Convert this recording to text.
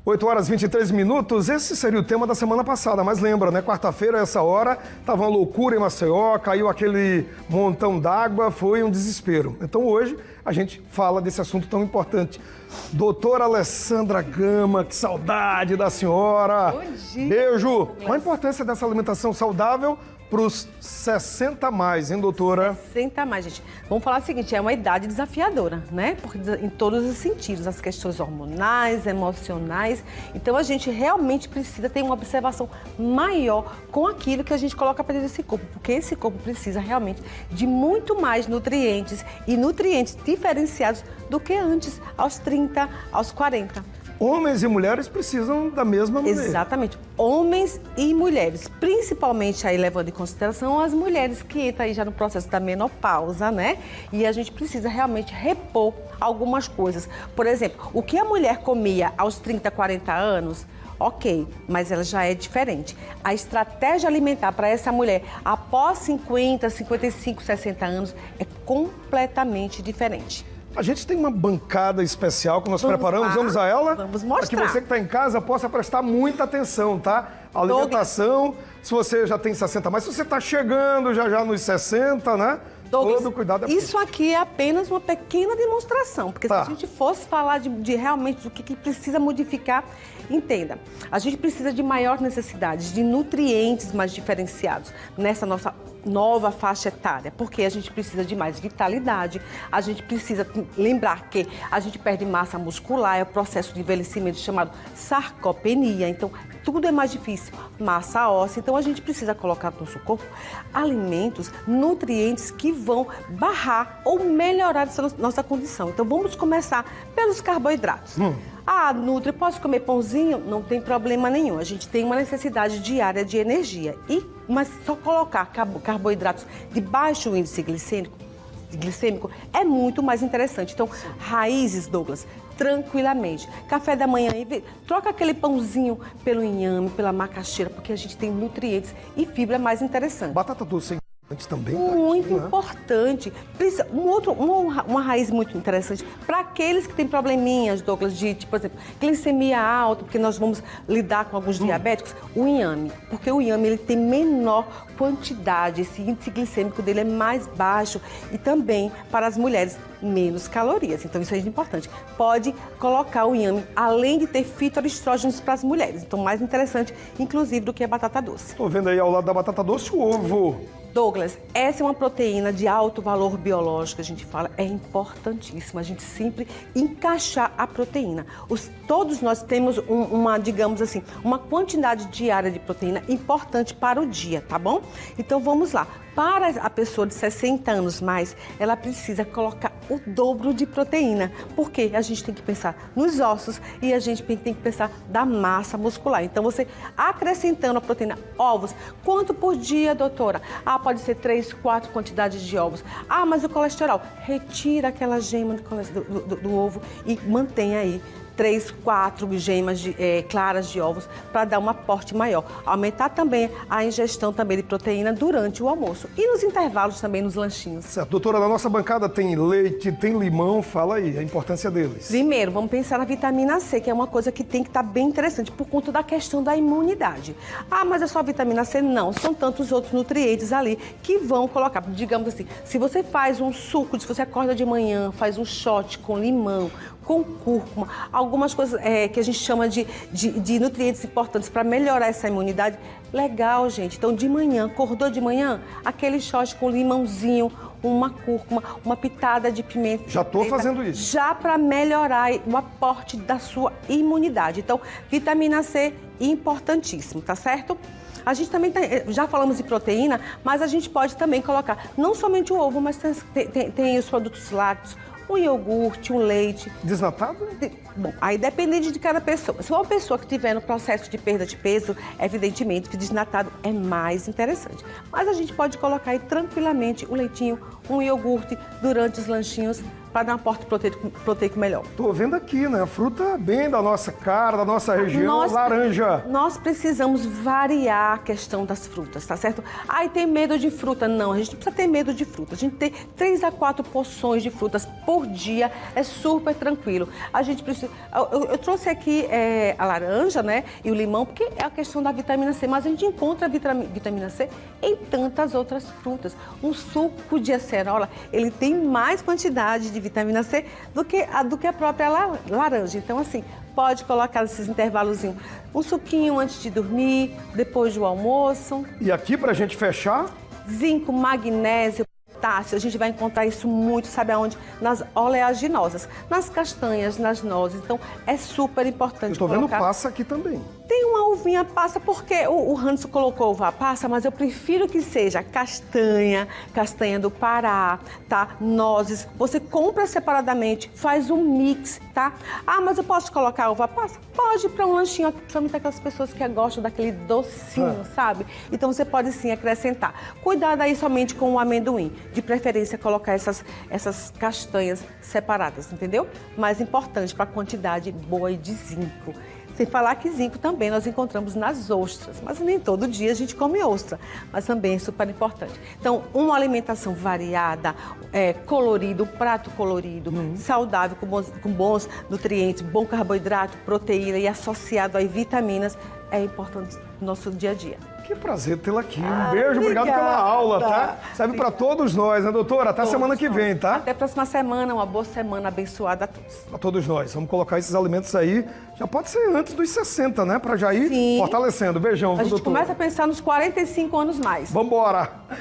8h23, esse seria o tema da semana passada, mas lembra, né? Quarta-feira, essa hora, estava uma loucura em Maceió, caiu aquele montão d'água, foi um desespero. Então hoje a gente fala desse assunto tão importante. Doutora Alessandra Gama, que saudade da senhora! Bom dia! Beijo! Qual a importância dessa alimentação saudável para os 60 a mais, hein, doutora? 60 a mais, gente. Vamos falar o seguinte, é uma idade desafiadora, né? Porque em todos os sentidos, as questões hormonais, emocionais. Então, a gente realmente precisa ter uma observação maior com aquilo que a gente coloca para dentro desse corpo. Porque esse corpo precisa realmente de muito mais nutrientes e nutrientes diferenciados do que antes, aos 30, aos 40. Homens e mulheres precisam da mesma maneira. Exatamente. Homens e mulheres, principalmente aí levando em consideração as mulheres que entram aí já no processo da menopausa, né? E a gente precisa realmente repor algumas coisas. Por exemplo, o que a mulher comia aos 30, 40 anos, ok, mas ela já é diferente. A estratégia alimentar para essa mulher após 50, 55, 60 anos é completamente diferente. A gente tem uma bancada especial que nós preparamos, vamos a ela? Vamos mostrar. Para que você que está em casa possa prestar muita atenção, tá? A alimentação, se você já tem 60 a mais, se você está chegando já nos 60, né? Douglas, todo cuidado é isso aqui é apenas uma pequena demonstração, porque tá. Se a gente fosse falar de realmente do que precisa modificar, entenda, a gente precisa de maior necessidade de nutrientes mais diferenciados nessa nossa nova faixa etária, porque a gente precisa de mais vitalidade, a gente precisa lembrar que a gente perde massa muscular, é o processo de envelhecimento chamado sarcopenia, então tudo é mais difícil, massa óssea, então a gente precisa colocar no nosso corpo alimentos, nutrientes que vão barrar ou melhorar essa nossa condição. Então vamos começar pelos carboidratos. Ah, Nutri, posso comer pãozinho? Não tem problema nenhum. A gente tem uma necessidade diária de energia. Mas só colocar carboidratos de baixo índice glicêmico é muito mais interessante. Então, raízes, Douglas, tranquilamente. Café da manhã, troca aquele pãozinho pelo inhame, pela macaxeira, porque a gente tem nutrientes e fibra mais interessante. Batata doce também muito tá aqui, importante. Uma raiz muito interessante para aqueles que têm probleminhas, Douglas, de, tipo, por exemplo, glicemia alta, porque nós vamos lidar com alguns diabéticos, o inhame. Porque o inhame ele tem menor quantidade, esse índice glicêmico dele é mais baixo e também para as mulheres menos calorias. Então isso é importante. Pode colocar o inhame, além de ter fitoestrógenos para as mulheres. Então mais interessante, inclusive, do que a batata doce. Estou vendo aí ao lado da batata doce o ovo. Douglas, essa é uma proteína de alto valor biológico, a gente fala, é importantíssima a gente sempre encaixar a proteína. Todos nós temos digamos assim, uma quantidade diária de proteína importante para o dia, tá bom? Então vamos lá. Para a pessoa de 60 anos mais, ela precisa colocar o dobro de proteína, porque a gente tem que pensar nos ossos e a gente tem que pensar da massa muscular. Então, você acrescentando a proteína, ovos, quanto por dia, doutora? Ah, pode ser 3, 4 quantidades de ovos. Ah, mas o colesterol, retira aquela gema do ovo e mantém aí 3, 4 gemas claras de ovos para dar um aporte maior. Aumentar também a ingestão também de proteína durante o almoço e nos intervalos também nos lanchinhos. Certo. Doutora, na nossa bancada tem leite, tem limão, fala aí a importância deles. Primeiro, vamos pensar na vitamina C, que é uma coisa que tem que estar bem interessante por conta da questão da imunidade. Ah, mas é só a vitamina C? Não, são tantos outros nutrientes ali que vão colocar, digamos assim, se você faz um suco, se você acorda de manhã, faz um shot com limão, com cúrcuma, algumas coisas que a gente chama de nutrientes importantes para melhorar essa imunidade. Legal, gente. Então, de manhã, acordou de manhã, aquele shot com limãozinho, uma cúrcuma, uma pitada de pimenta. Já estou fazendo isso. Já para melhorar o aporte da sua imunidade. Então, vitamina C, importantíssimo, tá certo? A gente também já falamos de proteína, mas a gente pode também colocar não somente o ovo, mas tem os produtos lácteos, um iogurte, um leite. Desnatado? Bom, aí depende de cada pessoa. Se for uma pessoa que estiver no processo de perda de peso, evidentemente que desnatado é mais interessante. Mas a gente pode colocar aí tranquilamente o leitinho, um iogurte durante os lanchinhos, para dar um aporte proteico melhor. Tô vendo aqui, né? Fruta bem da nossa cara, da nossa região, laranja. Nós precisamos variar a questão das frutas, tá certo? Ai, tem medo de fruta? Não, a gente não precisa ter medo de fruta. A gente tem 3 a 4 porções de frutas por dia, é super tranquilo. A gente precisa... Eu trouxe aqui a laranja, né? E o limão, porque é a questão da vitamina C, mas a gente encontra a vitamina C em tantas outras frutas. Um suco de acerola, ele tem mais quantidade de vitamina C do que a própria laranja. Então, assim, pode colocar nesses intervalozinhos um suquinho antes de dormir, depois do almoço. E aqui, pra gente fechar... Zinco, magnésio, potássio, a gente vai encontrar isso muito, sabe aonde? Nas oleaginosas, nas castanhas, nas nozes. Então, é super importante colocar. Eu tô vendo passa aqui também. Tem uma uvinha passa, porque o Hanso colocou uva passa, mas eu prefiro que seja castanha do Pará, tá? Nozes. Você compra separadamente, faz um mix, tá? Ah, mas eu posso colocar uva passa? Pode, para um lanchinho, principalmente aquelas pessoas que gostam daquele docinho, sabe? Então você pode sim acrescentar. Cuidado aí somente com o amendoim. De preferência, colocar essas castanhas separadas, entendeu? Mais importante para a quantidade boa de zinco. Sem falar que zinco também nós encontramos nas ostras, mas nem todo dia a gente come ostra, mas também é super importante. Então, uma alimentação variada, colorido, um prato colorido, saudável, com bons nutrientes, bom carboidrato, proteína e associado a vitaminas, é importante no nosso dia a dia. Que prazer tê-la aqui. Um beijo, obrigado pela aula, tá? Serve para todos nós, né, doutora? Até semana que vem, tá? Até a próxima semana, uma boa semana abençoada a todos. A todos nós. Vamos colocar esses alimentos aí, já pode ser antes dos 60, né? Para já ir fortalecendo. Beijão, a gente doutora. começa a pensar nos 45 anos mais. Vambora!